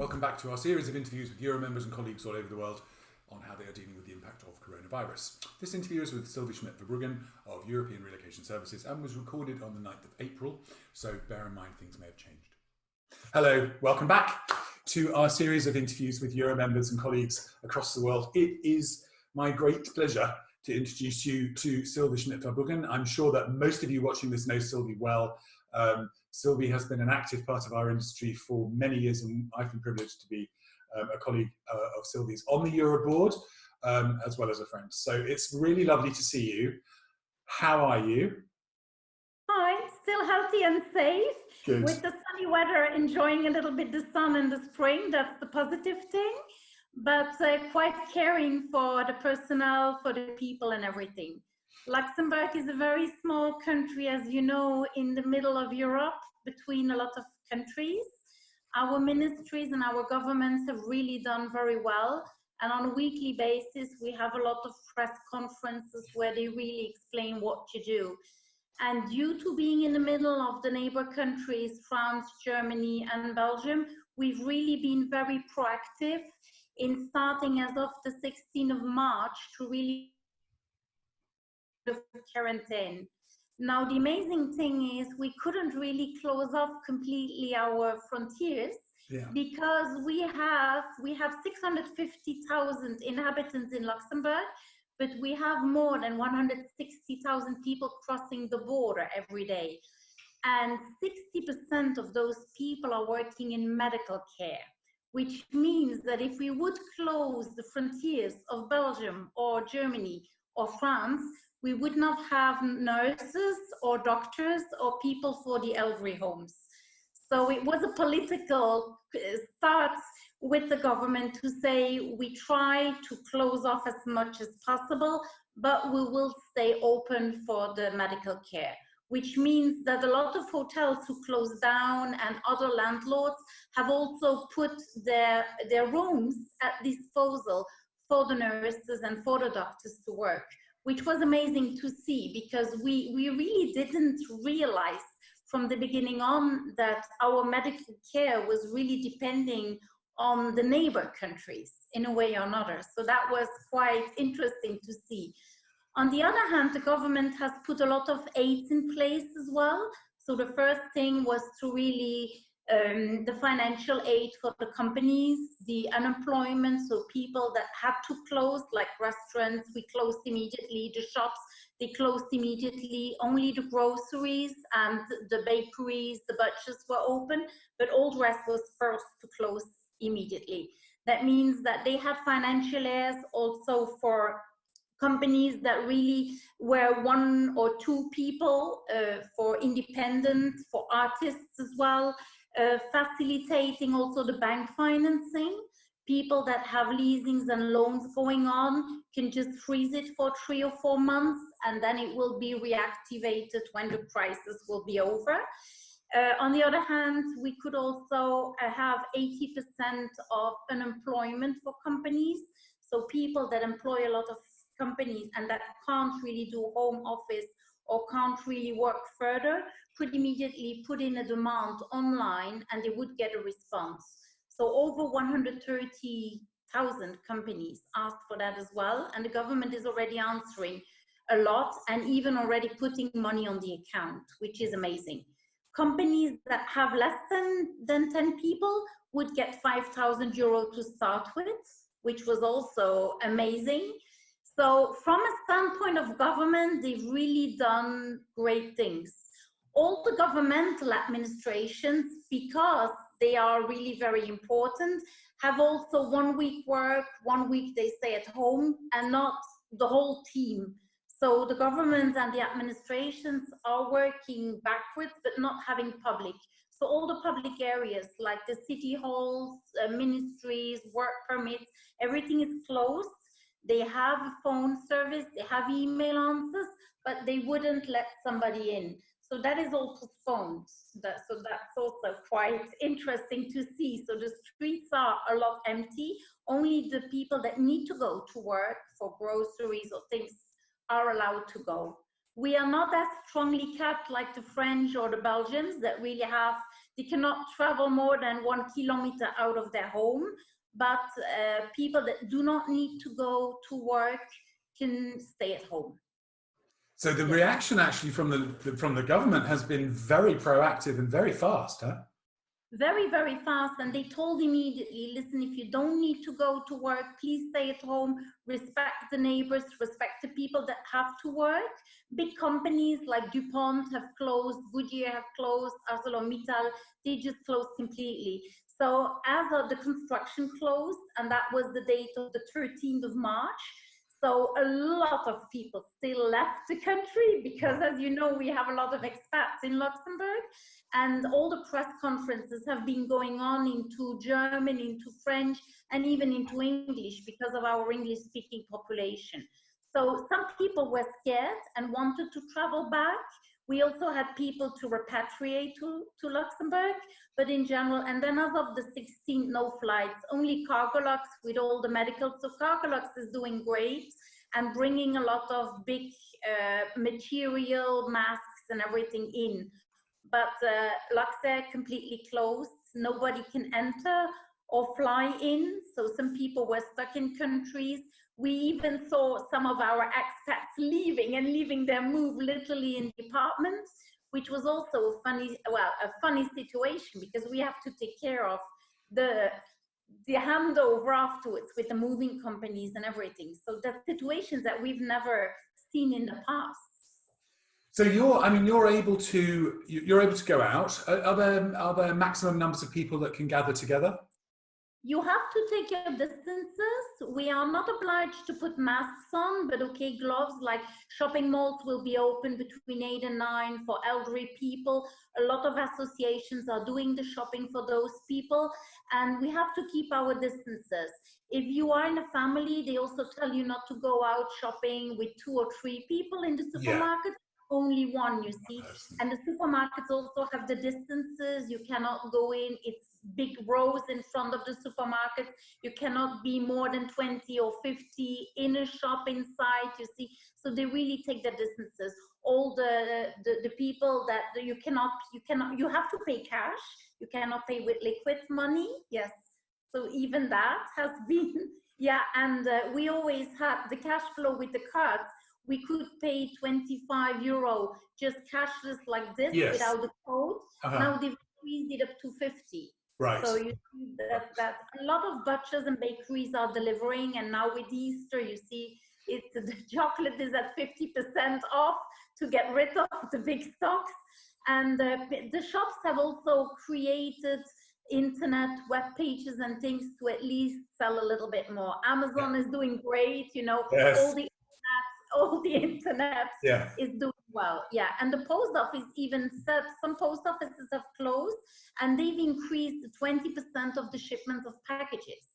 Welcome back to our series of interviews with EuRA members and colleagues all over the world on how they are dealing with the impact of coronavirus. This interview is with Sylvie Schmit Verbrugghen of European Relocation Services and was recorded on the 9th of April, so bear in mind things may have changed. Hello, welcome back to our series of interviews with EuRA members and colleagues across the world. It is my great pleasure to introduce you to Sylvie Schmit Verbrugghen. I'm sure that most of you watching this know Sylvie well. Sylvie has been an active part of our industry for many years, and I've been privileged to be a colleague of Sylvie's on the EuRA board, as well as a friend. So it's really lovely to see you. How are you? Hi, still healthy and safe. Good. With the sunny weather, enjoying a little bit the sun in the spring, that's the positive thing. But quite caring for the personnel, for the people and everything. Luxembourg is a very small country, as you know, in the middle of Europe, between a lot of countries. Our ministries and our governments have really done very well. And on a weekly basis, we have a lot of press conferences where they really explain what to do. And due to being in the middle of the neighbor countries, France, Germany, and Belgium, we've really been very proactive in starting as of the 16th of March to really quarantine. Now, the amazing thing is we couldn't really close off completely our frontiers because we have 650,000 inhabitants in Luxembourg, but we have more than 160,000 people crossing the border every day. And 60% of those people are working in medical care, which means that if we would close the frontiers of Belgium or Germany or France, we would not have nurses or doctors or people for the elderly homes. So it was a political start with the government to say we try to close off as much as possible, but we will stay open for the medical care, which means that a lot of hotels who close down and other landlords have also put their rooms at disposal for the nurses and for the doctors to work, which was amazing to see because we really didn't realize from the beginning on that our medical care was really depending on the neighbor countries in a way or another. So that was quite interesting to see. On the other hand, the government has put a lot of aids in place as well. So the first thing was to really the financial aid for the companies, the unemployment, so people that had to close, like restaurants, we closed immediately, the shops, they closed immediately, only the groceries and the bakeries, the butchers were open, but all the rest was first to close immediately. That means that they had financial aids also for companies that really were one or two people, for independent, for artists as well, facilitating also the bank financing. People that have leasings and loans going on can just freeze it for 3 or 4 months and then it will be reactivated when the crisis will be over. On the other hand, we could also have 80% of unemployment for companies. So people that employ a lot of companies and that can't really do home office or can't really work further could immediately put in a demand online and they would get a response. So over 130,000 companies asked for that as well, and the government is already answering a lot and even already putting money on the account, which is amazing. Companies that have less than 10 people would get 5,000 euro to start with, which was also amazing. So from a standpoint of government, they've really done great things. All the governmental administrations, because they are really very important, have also 1 week work, 1 week they stay at home, and not the whole team. So the governments and the administrations are working backwards, but not having public. So all the public areas like the city halls, ministries, work permits, everything is closed. They have a phone service, they have email answers, but they wouldn't let somebody in. So that is all postponed. So that's also quite interesting to see. So the streets are a lot empty. Only the people that need to go to work for groceries or things are allowed to go. We are not as strongly capped like the French or the Belgians that really have, they cannot travel more than 1 kilometer out of their home. But people that do not need to go to work can stay at home. So the reaction actually from the government has been very proactive and very fast, huh? Very, very fast. And they told immediately, listen, if you don't need to go to work, please stay at home, respect the neighbors, respect the people that have to work. Big companies like DuPont have closed, Goodyear have closed, ArcelorMittal, they just closed completely. So as of the construction closed, and that was the date of the 13th of March, so a lot of people still left the country because, as you know, we have a lot of expats in Luxembourg, and all the press conferences have been going on into German, into French, and even into English because of our English-speaking population. So some people were scared and wanted to travel back. We also had people to repatriate to Luxembourg, but in general, and then as of the 16th, no flights, only Cargolux with all the medical. So Cargolux is doing great and bringing a lot of big material, masks and everything in. But Luxair completely closed. Nobody can enter or fly in. So some people were stuck in countries. We even saw some of our expats leaving their move literally in departments, which was also a funny situation because we have to take care of the handover afterwards with the moving companies and everything. So that's situations that we've never seen in the past. So you're able to go out. Are there maximum numbers of people that can gather together? You have to take your distances. We are not obliged to put masks on, but okay, gloves, like shopping malls will be open between 8 and 9 for elderly people. A lot of associations are doing the shopping for those people, and we have to keep our distances. If you are in a family, they also tell you not to go out shopping with 2 or 3 people in the supermarket. Only one, you see. And the supermarkets also have the distances. You cannot go in. It's big rows in front of the supermarket. You cannot be more than 20 or 50 in a shop inside, you see. So they really take the distances. All the people that you have to pay cash. You cannot pay with liquid money. Yes. So even that has been, and we always had the cash flow with the cards. We could pay €25 just cashless like this without the code. Now they've increased it up to 50. Right. So you see that a lot of butchers and bakeries are delivering, and now with Easter, you see the chocolate is at 50% off to get rid of the big stocks. And the shops have also created internet web pages and things to at least sell a little bit more. Amazon is doing great, all the internet is doing well. And the post office even said some post offices have closed and they've increased 20% of the shipments of packages.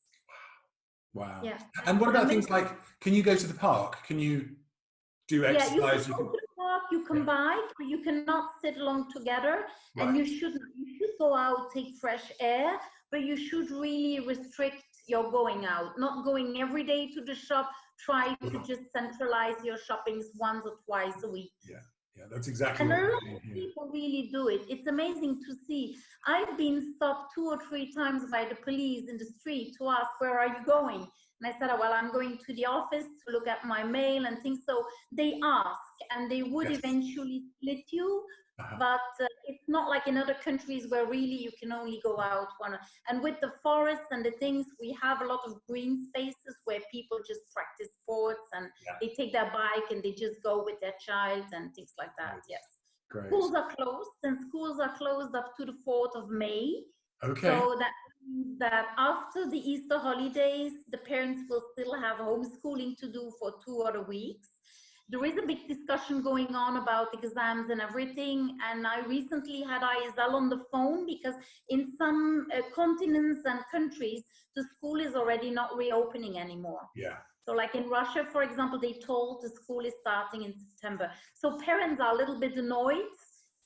Wow. And what about things like, can you go to the park? Can you do exercise? You can go to the park, you can bike, but you cannot sit along together. And you should go out, take fresh air, but you should really restrict your going out, not going every day to the shop. Try to just centralize your shoppings once or twice a week. Yeah, that's exactly and what a lot of people really do it. It's amazing to see. I've been stopped 2 or 3 times by the police in the street to ask, where are you going? And I said, well, I'm going to the office to look at my mail and things. So they ask, and they would eventually split you. But it's not like in other countries where really you can only go out one. And with the forests and the things, we have a lot of green spaces where people just practice sports and they take their bike and they just go with their child and things like that. Great. Schools are closed, and schools are closed up to the 4th of May. Okay. So that means that after the Easter holidays, the parents will still have homeschooling to do for 2 other weeks. There is a big discussion going on about exams and everything. And I recently had ISL on the phone because in some continents and countries, the school is already not reopening anymore. So like in Russia, for example, they told the school is starting in September. So parents are a little bit annoyed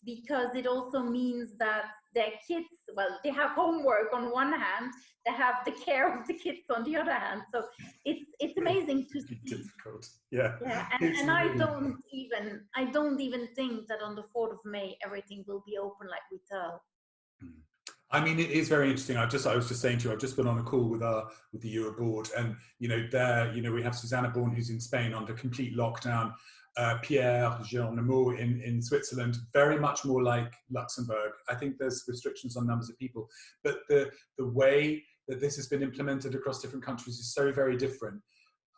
because it also means that their kids, well, they have homework on one hand, they have the care of the kids on the other hand. So it's amazing to see. Difficult. Yeah. Yeah, and Really I don't even think that on the 4th of May everything will be open like we tell. I mean, it is very interesting. I was just saying to you, I've just been on a call with the EuRA board, and we have Susanna Born, who's in Spain under complete lockdown. Pierre Jean Nemo in Switzerland, very much more like Luxembourg. I think there's restrictions on numbers of people, but the way that this has been implemented across different countries is so very different.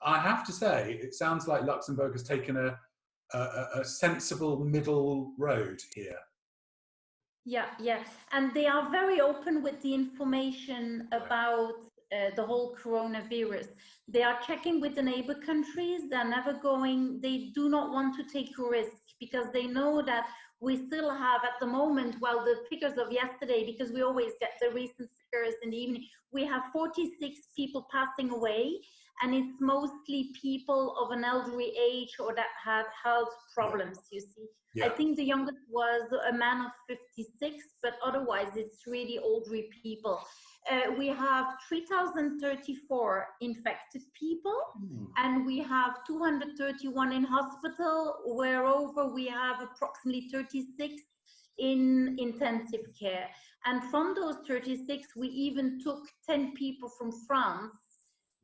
I have to say, it sounds like Luxembourg has taken a sensible middle road here. Yeah, and they are very open with the information about the whole coronavirus. They are checking with the neighbor countries. They do not want to take a risk, because they know that we still have at the moment, well, the figures of yesterday, because we always get the recent figures in the evening, we have 46 people passing away, and it's mostly people of an elderly age or that have health problems, you see. Yeah. I think the youngest was a man of 56, but otherwise it's really elderly people. We have 3,034 infected people, and we have 231 in hospital, whereover we have approximately 36 in intensive care. And from those 36, we even took 10 people from France.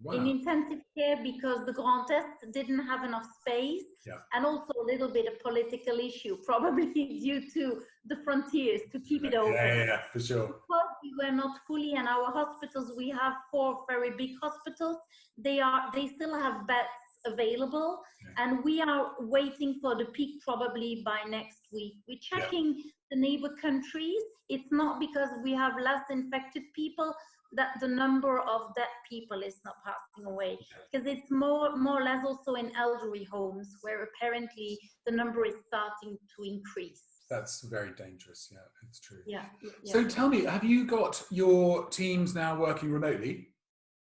Wow. In intensive care, because the Grand Est didn't have enough space, and also a little bit of political issue, probably due to the frontiers to keep it open. Yeah, for sure. Because we were not fully, and our hospitals, we have 4 very big hospitals. They still have beds available, and we are waiting for the peak probably by next week. We're checking the neighbor countries. It's not because we have less infected people that the number of dead people is not passing away, because it's more or less also in elderly homes, where apparently the number is starting to increase. That's very dangerous. Yeah, it's true. Yeah. So tell me, have you got your teams now working remotely?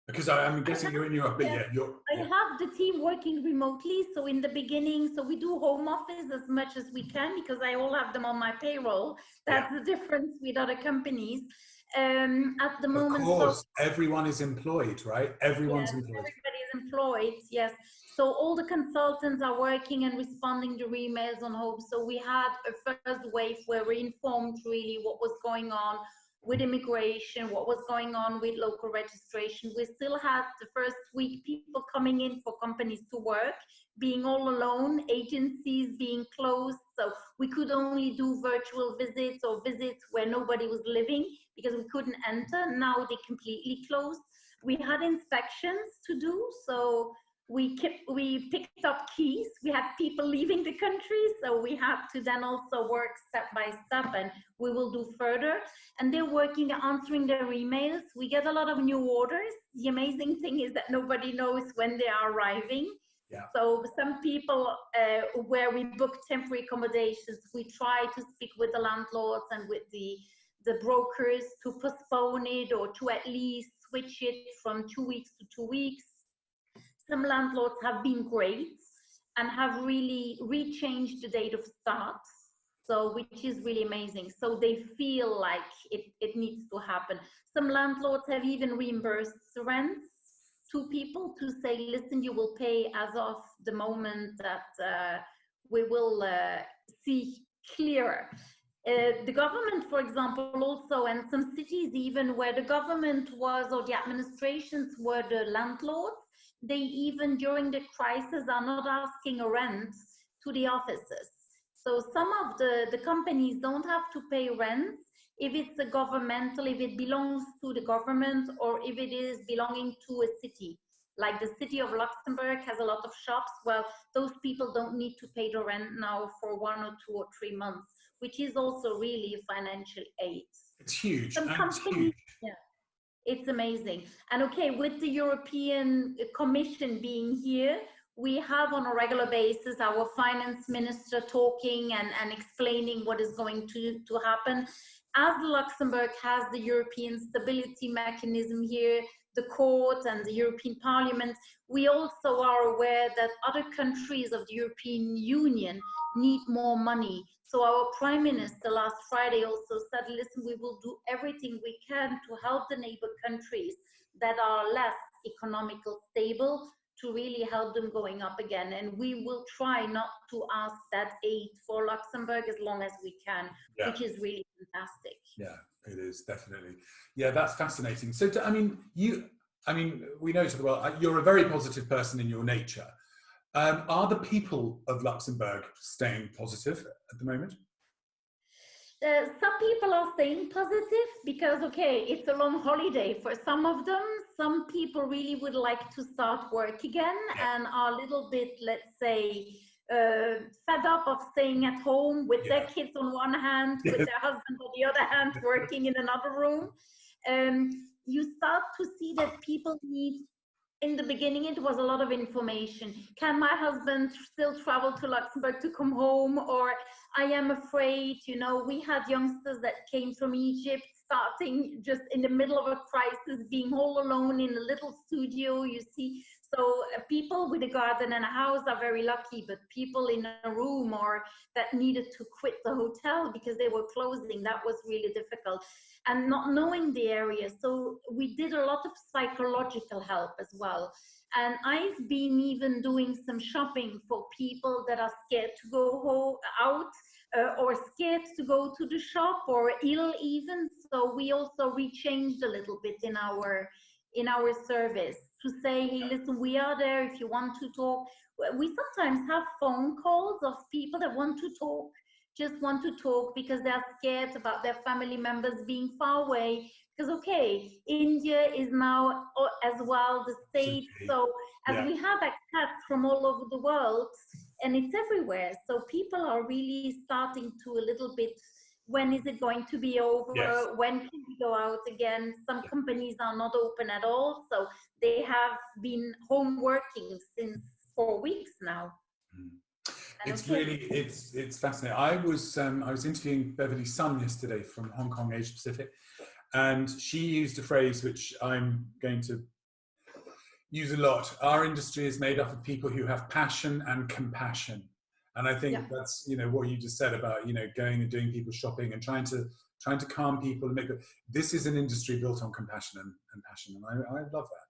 Because I'm guessing you're in Europe, but I have the team working remotely. So in the beginning, we do home office as much as we can, because I all have them on my payroll. That's the difference with other companies. At the moment, of course, everyone is employed, right? Everyone's employed. Everybody's employed, yes. So all the consultants are working and responding to emails on home. So we had a first wave where we informed really what was going on with immigration, what was going on with local registration. We still had the first week people coming in for companies to work, being all alone, agencies being closed. So we could only do virtual visits or visits where nobody was living, because we couldn't enter. Now they completely closed. We had inspections to do, so we picked up keys. We had people leaving the country, so we have to then also work step by step, and we will do further. And they're working, answering their emails. We get a lot of new orders. The amazing thing is that nobody knows when they are arriving. Yeah. So some people, where we book temporary accommodations, we try to speak with the landlords and with the brokers to postpone it, or to at least switch it from 2 weeks to 2 weeks. Some landlords have been great and have really rechanged the date of start, so which is really amazing. So they feel like it needs to happen. Some landlords have even reimbursed the rents to people to say, listen, you will pay as of the moment that we will see clearer. The government, for example, also, and some cities even where the government was, or the administrations were the landlords, they even during the crisis are not asking a rent to the offices. So some of the companies don't have to pay rent if it's a governmental, if it belongs to the government, or if it is belonging to a city. Like the city of Luxembourg has a lot of shops. Well, those people don't need to pay the rent now for 1 or 2 or 3 months, which is also really financial aid. It's huge. Yeah, it's amazing. And okay, with the European Commission being here, we have on a regular basis our finance minister talking and explaining what is going to happen. As Luxembourg has the European stability mechanism here, the court and the European Parliament, we also are aware that other countries of the European Union need more money. So our Prime Minister last Friday also said, listen, we will do everything we can to help the neighbor countries that are less economically stable, to really help them going up again. And we will try not to ask that aid for Luxembourg as long as we can, which is really fantastic. Yeah, it is, definitely. Yeah, that's fascinating. So, I mean, we know to the world, you're a very positive person in your nature. Are the people of Luxembourg staying positive at the moment? Some people are staying positive because, okay, it's a long holiday for some of them. Some people really would like to start work again and are a little bit, let's say, fed up of staying at home with their kids on one hand, with their husband on the other hand, working in another room. You start to see that people need, in the beginning, it was a lot of information. Can my husband still travel to Luxembourg to come home? Or I am afraid, you know, we had youngsters that came from Egypt, starting just in the middle of a crisis, being all alone in a little studio, you see. So people with a garden and a house are very lucky, but people in a room or that needed to quit the hotel because they were closing, that was really difficult. And not knowing the area. So we did a lot of psychological help as well. And I've been even doing some shopping for people that are scared to go out or scared to go to the shop or ill even. So we also rechanged a little bit in our service to say, hey, listen, we are there if you want to talk. We sometimes have phone calls of people that want to talk, just want to talk because they're scared about their family members being far away. Because, okay, India is now as well, the States. So as we have expats from all over the world, and it's everywhere. So people are really starting to a little bit, when is it going to be over? When can we go out again? Some companies are not open at all. So they have been home working since 4 weeks now. It's really, it's fascinating. I was interviewing Beverly Sun yesterday from Hong Kong, Asia Pacific, and she used a phrase which I'm going to use a lot. Our industry is made up of people who have passion and compassion. And I think that's, you know, what you just said about, you know, going and doing people shopping and trying to calm people and make it. This is an industry built on compassion and passion, and I love that.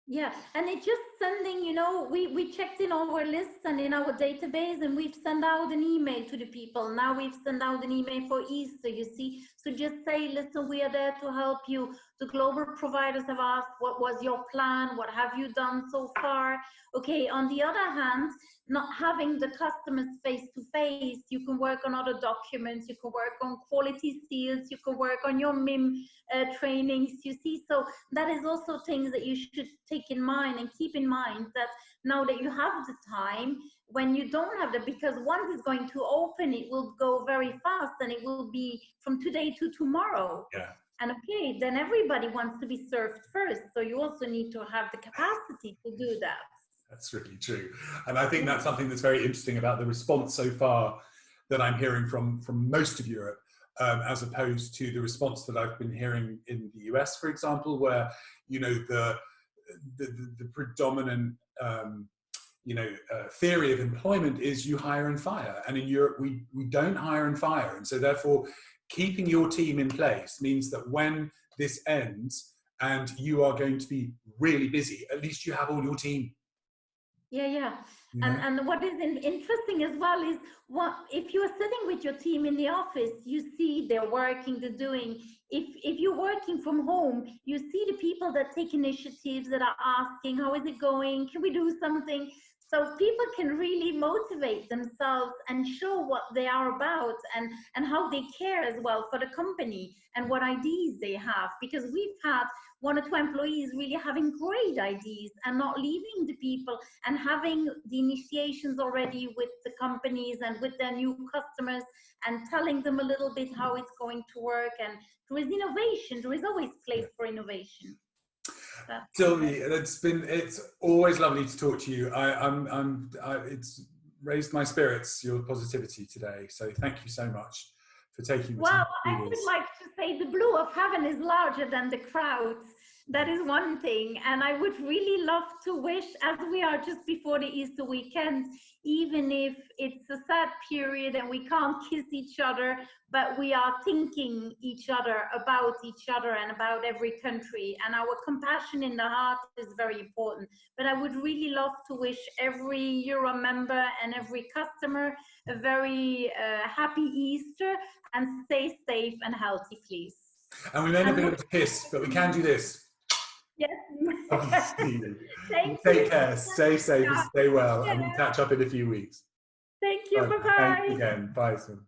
Yeah, and it's just sending, you know, we checked in our lists and in our database, and we've sent out an email to the people. Now we've sent out an email for Easter, you see. So just say, listen, we are there to help you. The global providers have asked, what was your plan? What have you done so far? Okay, on the other hand, not having the customers face to face, you can work on other documents, you can work on quality seals, you can work on your MIM trainings, you see. So that is also things that you should take in mind and keep in mind, that now that you have the time, when you don't have that, because once it's going to open, it will go very fast and it will be from today to tomorrow. And okay, then everybody wants to be served first. So you also need to have the capacity to do that. That's really true. And I think that's something that's very interesting about the response so far that I'm hearing from most of Europe, as opposed to the response that I've been hearing in the US, for example, where, you know, the predominant, theory of employment is you hire and fire. And in Europe, we don't hire and fire. And so therefore, keeping your team in place means that when this ends and you are going to be really busy, at least you have all your team. Yeah. And what is interesting as well is, if you're sitting with your team in the office, you see they're working, they're doing. If you're working from home, you see the people that take initiatives, that are asking, how is it going? Can we do something? So people can really motivate themselves and show what they are about and how they care as well for the company and what ideas they have. Because we've had 1 or 2 employees really having great ideas and not leaving the people and having the initiations already with the companies and with their new customers and telling them a little bit how it's going to work. And there is innovation. There is always place for innovation. Sylvie, it's always lovely to talk to you. It's raised my spirits, your positivity today. So thank you so much for taking the time. Well, I would like to say the blue of heaven is larger than the crowds. That is one thing. And I would really love to wish, as we are just before the Easter weekend, even if it's a sad period and we can't kiss each other, but we are thinking about each other and about every country. And our compassion in the heart is very important. But I would really love to wish every EuRA member and every customer a very happy Easter, and stay safe and healthy, please. And we may not be able to kiss, but we can do this. Yes. Thank you. Take care, stay safe, and stay well, and we'll catch up in a few weeks. Thank you. Bye-bye. Thanks again. Bye, Sylvie.